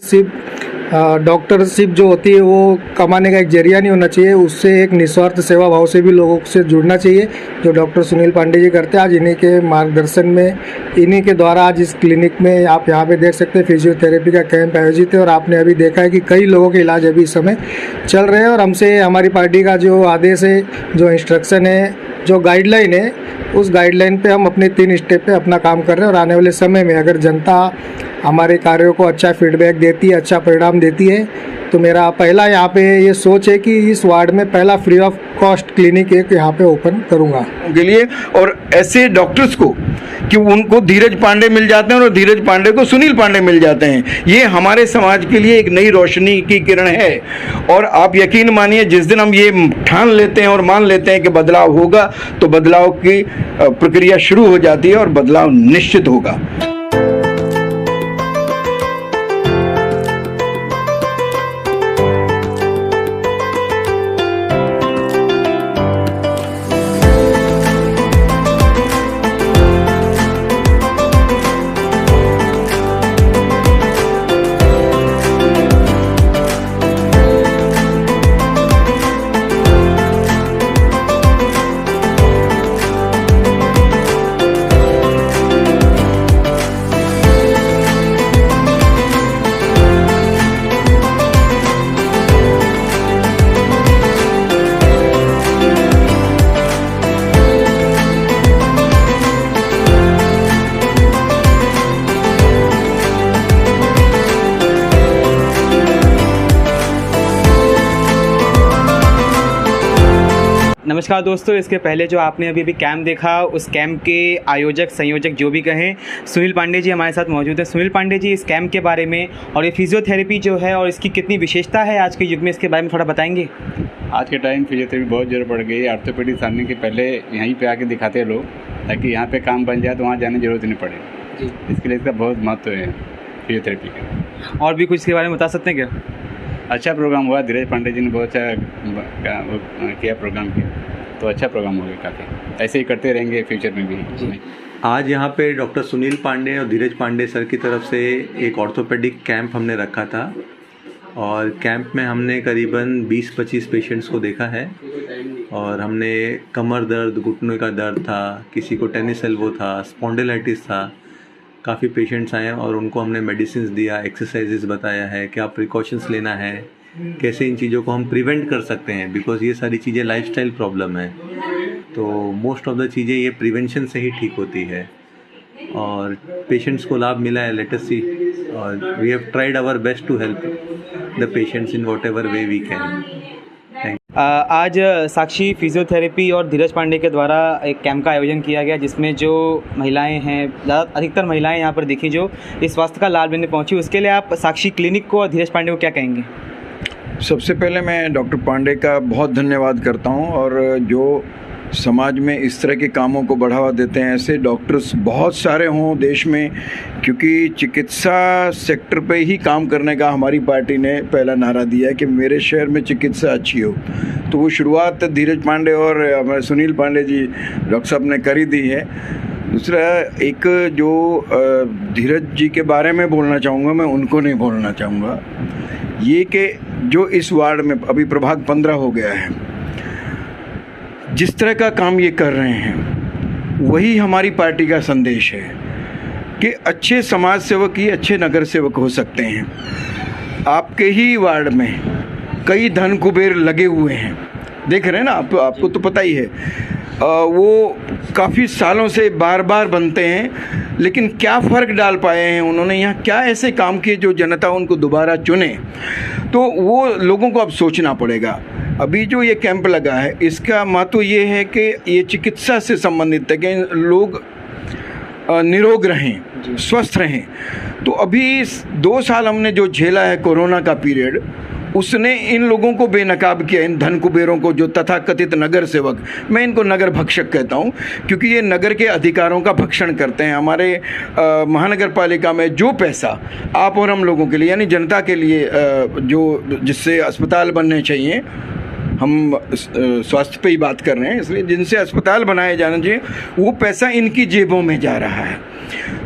सिर्फ डॉक्टरशिप जो होती है वो कमाने का एक जरिया नहीं होना चाहिए, उससे एक निस्वार्थ सेवा भाव से भी लोगों से जुड़ना चाहिए, जो डॉक्टर सुनील पांडे जी करते हैं। आज इन्हीं के मार्गदर्शन में, इन्हीं के द्वारा आज इस क्लिनिक में आप यहाँ पे देख सकते हैं फिजियोथेरेपी का कैंप आयोजित है और आपने अभी देखा है कि कई लोगों के इलाज अभी इस समय चल रहे हैं। और हमसे हमारी पार्टी का जो आदेश है, जो इंस्ट्रक्शन है, जो गाइडलाइन है, उस गाइडलाइन पे हम अपने 3 स्टेप पे अपना काम कर रहे हैं। और आने वाले समय में अगर जनता हमारे कार्यों को अच्छा फीडबैक देती है, अच्छा परिणाम देती है, तो मेरा पहला यहाँ पे ये सोच है कि इस वार्ड में पहला फ्री ऑफ कॉस्ट क्लिनिक एक यहाँ पे ओपन करूँगा के लिए। और ऐसे डॉक्टर्स को कि उनको धीरज पांडे मिल जाते हैं और धीरज पांडे को सुनील पांडे मिल जाते हैं, ये हमारे समाज के लिए एक नई रोशनी की किरण है। और आप यकीन मानिए, जिस दिन हम ये ठान लेते हैं और मान लेते हैं कि बदलाव होगा, तो बदलाव की प्रक्रिया शुरू हो जाती है और बदलाव निश्चित होगा। नमस्कार दोस्तों, इसके पहले जो आपने अभी कैंप देखा, उस कैंप के आयोजक संयोजक जो भी कहें, सुनील पांडे जी हमारे साथ मौजूद हैं। सुनील पांडे जी, इस कैंप के बारे में और ये फिजियोथेरेपी जो है और इसकी कितनी विशेषता है आज के युग में, इसके बारे में थोड़ा बताएंगे। आज के टाइम फिजियोथेरेपी बहुत ज़रूरत पड़ गई है। ऑर्थोपेडिक्स आने के पहले यहीं पे आके दिखाते हैं लोग, ताकि यहाँ पे काम बन जाए तो वहाँ जाने की जरूरत नहीं पड़े जी। इसके लिए इसका बहुत महत्व है फिजियोथेरेपी का। और भी कुछ इसके बारे में बता सकते हैं क्या? अच्छा प्रोग्राम हुआ, धीरज पांडे जी ने बहुत अच्छा किया प्रोग्राम किया, तो अच्छा प्रोग्राम हो गया काफ़ी। ऐसे ही करते रहेंगे फ्यूचर में भी। आज यहाँ पे डॉक्टर सुनील पांडे और धीरज पांडे सर की तरफ से एक ऑर्थोपेडिक कैंप हमने रखा था और कैंप में हमने करीबन 20-25 पेशेंट्स को देखा है। और हमने कमर दर्द, घुटनों का दर्द था, किसी को टेनिस एल्बो था, स्पॉन्डिलाइटिस था, काफ़ी पेशेंट्स आए और उनको हमने मेडिसिन दिया, एक्सरसाइजेस बताया है, क्या प्रिकॉशंस लेना है, कैसे इन चीज़ों को हम प्रिवेंट कर सकते हैं, बिकॉज ये सारी चीज़ें लाइफस्टाइल प्रॉब्लम है, तो मोस्ट ऑफ द चीज़ें ये प्रिवेंशन से ही ठीक होती है। और पेशेंट्स को लाभ मिला है, लेट अस सी, और we have tried our best to help the patients in whatever way we can. आज साक्षी फिजियोथेरेपी और धीरज पांडे के द्वारा एक कैंप का आयोजन किया गया, जिसमें जो महिलाएं हैं, अधिकतर महिलाएं यहाँ पर देखी जो इस स्वास्थ्य का लाभ लेने पहुँची, उसके लिए आप साक्षी क्लिनिक को और धीरज पांडे को क्या कहेंगे? सबसे पहले मैं डॉक्टर पांडे का बहुत धन्यवाद करता हूं, और जो समाज में इस तरह के कामों को बढ़ावा देते हैं, ऐसे डॉक्टर्स बहुत सारे हों देश में, क्योंकि चिकित्सा सेक्टर पे ही काम करने का हमारी पार्टी ने पहला नारा दिया है कि मेरे शहर में चिकित्सा अच्छी हो। तो वो शुरुआत धीरज पांडे और हमारे सुनील पांडे जी डॉक्टर साहब ने करी दी है। दूसरा, एक जो धीरज जी के बारे में बोलना चाहूँगा, मैं उनको नहीं बोलना चाहूँगा, ये कि जो इस वार्ड में अभी प्रभाग 15 हो गया है, जिस तरह का काम ये कर रहे हैं, वही हमारी पार्टी का संदेश है कि अच्छे समाज सेवक ही अच्छे नगर सेवक हो सकते हैं। आपके ही वार्ड में कई धन कुबेर लगे हुए हैं, देख रहे हैं ना आपको तो पता ही है। वो काफ़ी सालों से बार बार बनते हैं, लेकिन क्या फ़र्क डाल पाए हैं उन्होंने, यहाँ क्या ऐसे काम किए जो जनता उनको दोबारा चुने, तो वो लोगों को अब सोचना पड़ेगा। अभी जो ये कैंप लगा है, इसका महत्व ये है कि ये चिकित्सा से संबंधित है कि लोग निरोग रहें, स्वस्थ रहें। तो अभी 2 साल हमने जो झेला है कोरोना का पीरियड, उसने इन लोगों को बेनकाब किया, इन धन कुबेरों को, जो तथाकथित नगर सेवक, मैं इनको नगर भक्षक कहता हूँ, क्योंकि ये नगर के अधिकारों का भक्षण करते हैं। हमारे महानगर पालिका में जो पैसा आप और हम लोगों के लिए, यानी जनता के लिए, जो जिससे अस्पताल बनने चाहिए, हम स्वास्थ्य पे ही बात कर रहे हैं, इसलिए जिनसे अस्पताल बनाए जाने चाहिए, वो पैसा इनकी जेबों में जा रहा है।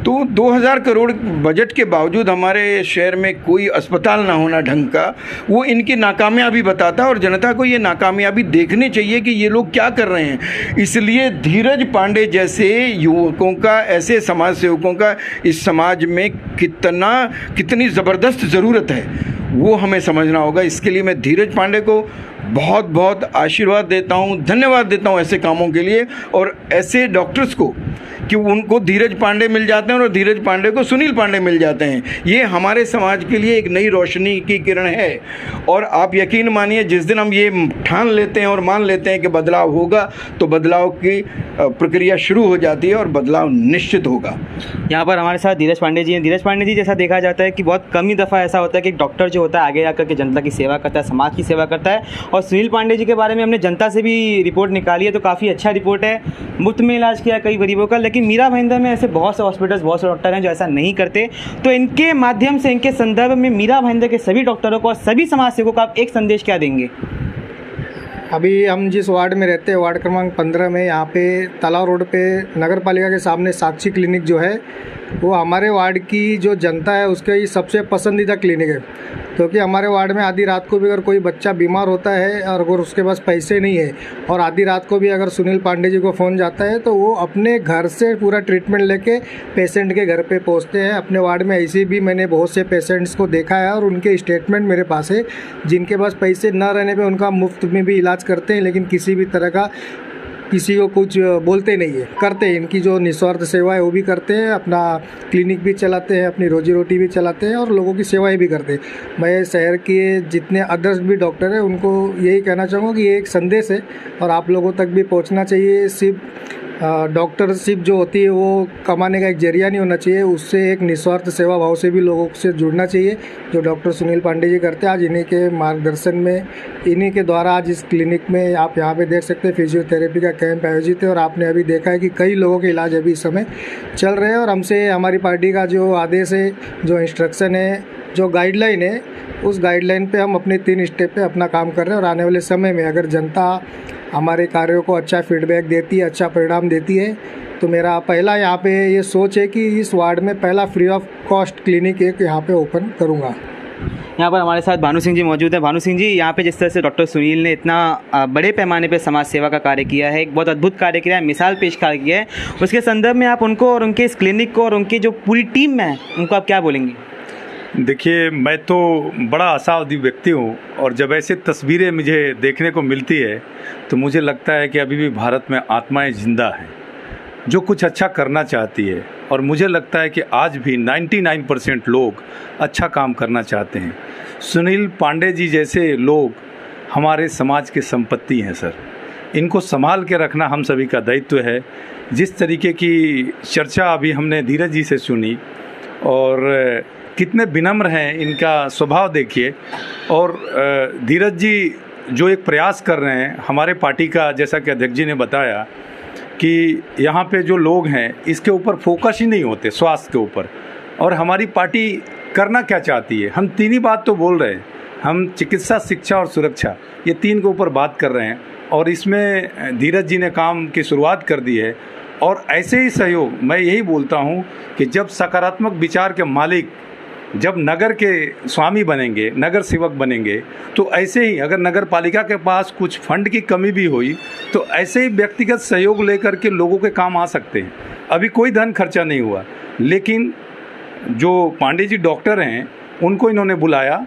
तो 2000 करोड़ बजट के बावजूद हमारे शहर में कोई अस्पताल ना होना ढंग का, वो इनकी नाकामयाबी बताता है और जनता को ये नाकामयाबी देखनी चाहिए कि ये लोग क्या कर रहे हैं। इसलिए धीरज पांडे जैसे युवकों का, ऐसे समाज सेवकों का इस समाज में कितनी ज़बरदस्त ज़रूरत है वो हमें समझना होगा। इसके लिए मैं धीरज पांडे को बहुत बहुत आशीर्वाद देता हूँ, धन्यवाद देता हूँ ऐसे कामों के लिए, और ऐसे डॉक्टर्स को कि उनको धीरज पांडे मिल जाते हैं और धीरज पांडे को सुनील पांडे मिल जाते हैं। ये हमारे समाज के लिए एक नई रोशनी की किरण है। और आप यकीन मानिए, जिस दिन हम ये ठान लेते हैं और मान लेते हैं कि बदलाव होगा, तो बदलाव की प्रक्रिया शुरू हो जाती है और बदलाव निश्चित होगा। यहाँ पर हमारे साथ धीरज पांडे जी हैं। धीरज पांडे जी, जैसा देखा जाता है कि बहुत कम ही दफ़ा ऐसा होता है कि एक डॉक्टर जो होता है आगे आकर के जनता की सेवा करता है, समाज की सेवा करता है। और सुनील पांडे जी के बारे में हमने जनता से भी रिपोर्ट निकाली है, तो काफ़ी अच्छा रिपोर्ट है। मुफ्त में इलाज किया कई गरीबों का, लेकिन मीरा भाईंदर में ऐसे बहुत से हॉस्पिटल्स, बहुत से डॉक्टर हैं जो ऐसा नहीं करते। तो इनके माध्यम से, इनके संदर्भ में मीरा भाईंदर के सभी डॉक्टरों को और सभी समाज सेवकों को आप एक संदेश क्या देंगे? अभी हम जिस वार्ड में रहते हैं, वार्ड क्रमांक 15 में, यहाँ पे तालाब रोड पे नगर पालिका के सामने साक्षी क्लिनिक जो है, वो हमारे वार्ड की जो जनता है उसके सबसे पसंदीदा क्लिनिक है। क्योंकि हमारे वार्ड में आधी रात को भी अगर कोई बच्चा बीमार होता है और अगर उसके पास पैसे नहीं है, और आधी रात को भी अगर सुनील पांडे जी को फ़ोन जाता है, तो वो अपने घर से पूरा ट्रीटमेंट लेके पेशेंट के घर पे पहुंचते हैं। अपने वार्ड में ऐसे भी मैंने बहुत से पेशेंट्स को देखा है और उनके स्टेटमेंट मेरे पास है, जिनके पास पैसे न रहने पे उनका मुफ्त में भी इलाज करते हैं, लेकिन किसी भी तरह का किसी को कुछ बोलते नहीं है, करते हैं। इनकी जो निस्वार्थ सेवा है वो भी करते हैं, अपना क्लिनिक भी चलाते हैं, अपनी रोजी रोटी भी चलाते हैं और लोगों की सेवाएं भी करते हैं। मैं शहर के जितने अदर्स भी डॉक्टर हैं उनको यही कहना चाहूँगा कि ये एक संदेश है और आप लोगों तक भी पहुँचना चाहिए। सिर्फ डॉक्टरशिप जो होती है वो कमाने का एक जरिया नहीं होना चाहिए, उससे एक निस्वार्थ सेवा भाव से भी लोगों से जुड़ना चाहिए, जो डॉक्टर सुनील पांडे जी करते हैं। आज इन्हीं के मार्गदर्शन में, इन्हीं के द्वारा आज इस क्लिनिक में आप यहाँ पे देख सकते हैं फिजियोथेरेपी का कैंप आयोजित है और आपने अभी देखा है कि कई लोगों के इलाज अभी इस समय चल रहे हैं। और हमसे हमारी पार्टी का जो आदेश है, जो इंस्ट्रक्शन है, जो गाइडलाइन है, उस गाइडलाइन पे हम अपने 3 स्टेप पे अपना काम कर रहे हैं। और आने वाले समय में अगर जनता हमारे कार्यों को अच्छा फीडबैक देती है, अच्छा परिणाम देती है, तो मेरा पहला यहाँ पे ये सोच है कि इस वार्ड में पहला फ्री ऑफ कॉस्ट क्लिनिक एक यहाँ पे ओपन करूँगा। यहाँ पर हमारे साथ भानु सिंह जी मौजूद हैं। भानु सिंह जी, यहाँ पे जिस तरह से डॉक्टर सुनील ने इतना बड़े पैमाने पे समाज सेवा का कार्य किया है, एक बहुत अद्भुत कार्य किया है, मिसाल पेश किया है, उसके संदर्भ में आप उनको और उनके इस क्लिनिक को और उनकी जो पूरी टीम में है उनको आप क्या बोलेंगे? देखिए, मैं तो बड़ा आशावादी व्यक्ति हूँ और जब ऐसे तस्वीरें मुझे देखने को मिलती है तो मुझे लगता है कि अभी भी भारत में आत्माएं जिंदा हैं जो कुछ अच्छा करना चाहती है। और मुझे लगता है कि आज भी 99% लोग अच्छा काम करना चाहते हैं। सुनील पांडे जी जैसे लोग हमारे समाज की संपत्ति हैं सर, इनको संभाल के रखना हम सभी का दायित्व है। जिस तरीके की चर्चा अभी हमने धीरज जी से सुनी और कितने विनम्र हैं, इनका स्वभाव देखिए। और धीरज जी जो एक प्रयास कर रहे हैं हमारे पार्टी का, जैसा कि अध्यक्ष जी ने बताया कि यहाँ पे जो लोग हैं इसके ऊपर फोकस ही नहीं होते, स्वास्थ्य के ऊपर। और हमारी पार्टी करना क्या चाहती है, हम 3 ही बात तो बोल रहे हैं, हम चिकित्सा, शिक्षा और सुरक्षा, ये 3 के ऊपर बात कर रहे हैं। और इसमें धीरज जी ने काम की शुरुआत कर दी है। और ऐसे ही सहयोग मैं यही बोलता हूँ कि जब सकारात्मक विचार के मालिक जब नगर के स्वामी बनेंगे, नगर सेवक बनेंगे, तो ऐसे ही अगर नगर पालिका के पास कुछ फंड की कमी भी हुई तो ऐसे ही व्यक्तिगत सहयोग लेकर के लोगों के काम आ सकते हैं। अभी कोई धन खर्चा नहीं हुआ, लेकिन जो पांडे जी डॉक्टर हैं उनको इन्होंने बुलाया,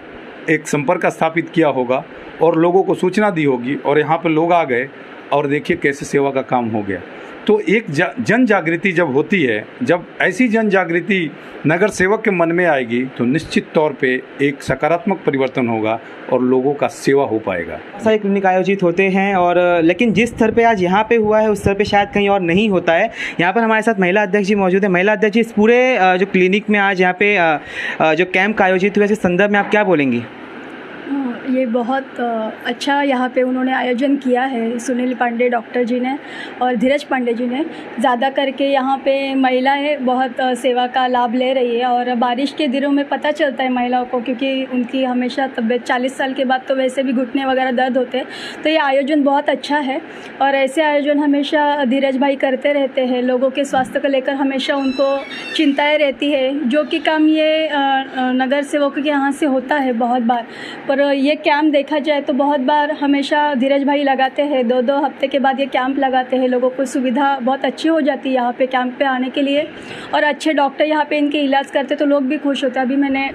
एक संपर्क स्थापित किया होगा और लोगों को सूचना दी होगी और यहाँ पर लोग आ गए और देखिए कैसे सेवा का काम हो गया। तो एक जन जागृति जब होती है, जब ऐसी जन जागृति नगर सेवक के मन में आएगी तो निश्चित तौर पे एक सकारात्मक परिवर्तन होगा और लोगों का सेवा हो पाएगा। सारे क्लिनिक आयोजित होते हैं और लेकिन जिस स्तर पे आज यहाँ पे हुआ है उस स्तर पे शायद कहीं और नहीं होता है। यहाँ पर हमारे साथ महिला अध्यक्ष जी मौजूद है। महिला अध्यक्ष जी, इस पूरे जो क्लिनिक में आज यहाँ पे जो कैंप आयोजित हुआ है, इस संदर्भ में आप क्या बोलेंगी? ये बहुत अच्छा यहाँ पे उन्होंने आयोजन किया है सुनील पांडे डॉक्टर जी ने और धीरज पांडे जी ने। ज़्यादा करके यहाँ पे महिलाएं बहुत सेवा का लाभ ले रही है और बारिश के दिनों में पता चलता है महिलाओं को, क्योंकि उनकी हमेशा तबीयत 40 साल के बाद तो वैसे भी घुटने वगैरह दर्द होते हैं। तो ये आयोजन बहुत अच्छा है और ऐसे आयोजन हमेशा धीरज भाई करते रहते हैं। लोगों के स्वास्थ्य को लेकर हमेशा उनको चिंताएँ रहती है, जो कि काम ये नगर सेवकों के यहाँ से होता है बहुत बार। पर ये कैंप देखा जाए तो बहुत बार हमेशा धीरज भाई लगाते हैं, 2-2 हफ्ते के बाद ये कैंप लगाते हैं। लोगों को सुविधा बहुत अच्छी हो जाती है यहाँ पे कैंप पे आने के लिए और अच्छे डॉक्टर यहाँ पे इनके इलाज करते तो लोग भी खुश होते हैं। अभी मैंने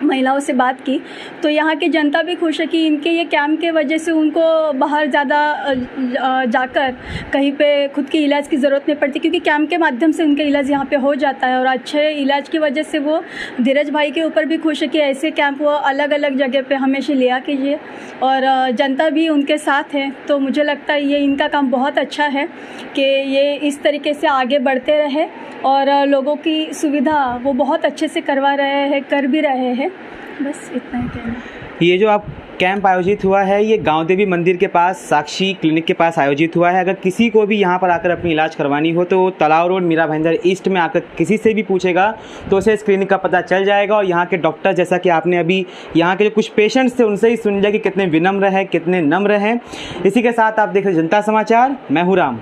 महिलाओं से बात की तो यहाँ की जनता भी खुश है कि इनके ये कैंप के वजह से उनको बाहर ज़्यादा जाकर कहीं पे खुद के इलाज की ज़रूरत नहीं पड़ती, क्योंकि कैंप के माध्यम से उनका इलाज यहाँ पे हो जाता है। और अच्छे इलाज की वजह से वो धीरज भाई के ऊपर भी खुश है कि ऐसे कैंप वो अलग अलग जगह पे हमेशा लिया कीजिए और जनता भी उनके साथ है। तो मुझे लगता है ये इनका काम बहुत अच्छा है कि ये इस तरीके से आगे बढ़ते रहे और लोगों की सुविधा वो बहुत अच्छे से करवा रहे हैं, कर भी रहे हैं। बस इतना ही कहना। ये जो आप कैंप आयोजित हुआ है ये गांव देवी मंदिर के पास साक्षी क्लिनिक के पास आयोजित हुआ है। अगर किसी को भी यहाँ पर आकर अपनी इलाज करवानी हो तो तालाब रोड मीरा भाईंदर ईस्ट में आकर किसी से भी पूछेगा तो उसे इस क्लिनिक का पता चल जाएगा। और यहाँ के डॉक्टर, जैसा कि आपने अभी यहाँ के जो कुछ पेशेंट्स थे उनसे ही सुन लिया कि कितने विनम्र हैं, कितने नम्र हैं। इसी के साथ आप देख रहे जनता समाचार, मैं हूँ राम।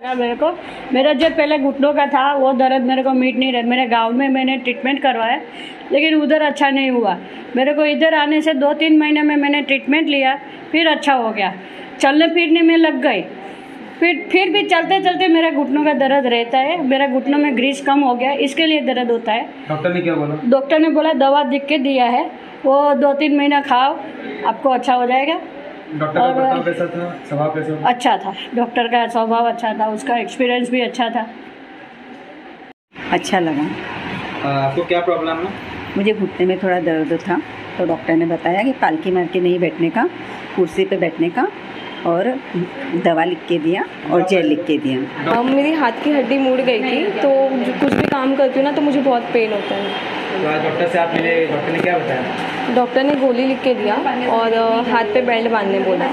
मेरे को मेरा जो पहले घुटनों का था वो दर्द मेरे को मीट नहीं रहा। मेरे गांव में मैंने ट्रीटमेंट करवाया लेकिन उधर अच्छा नहीं हुआ। मेरे को इधर आने से 2-3 महीने में मैंने ट्रीटमेंट लिया, फिर अच्छा हो गया, चलने फिरने में लग गई। फिर भी चलते चलते मेरा घुटनों का दर्द रहता है। मेरा घुटनों में ग्रीस कम हो गया, इसके लिए दर्द होता है। डॉक्टर ने क्या बोला? डॉक्टर ने बोला दवा लिख के दिया है, वो 2-3 महीना खाओ, आपको अच्छा हो जाएगा। डॉक्टर का बर्ताव कैसा था, स्वभाव कैसा था? अच्छा था, डॉक्टर का स्वभाव अच्छा था, उसका एक्सपीरियंस भी अच्छा था। अच्छा लगा। आपको क्या प्रॉब्लम है? मुझे घुटने में थोड़ा दर्द था तो डॉक्टर ने बताया कि पालकी मार के नहीं बैठने का, कुर्सी पे बैठने का, और दवा लिख के दिया और जेल लिख के दिया। मेरी हाथ की हड्डी मुड़ गई थी तो कुछ भी काम करती हूँ ना तो मुझे बहुत पेन होता है। तो आज डॉक्टर से आप मिले, डॉक्टर ने क्या बताया? डॉक्टर ने गोली लिख के दिया और हाथ पे बेल्ट बांधने बोला।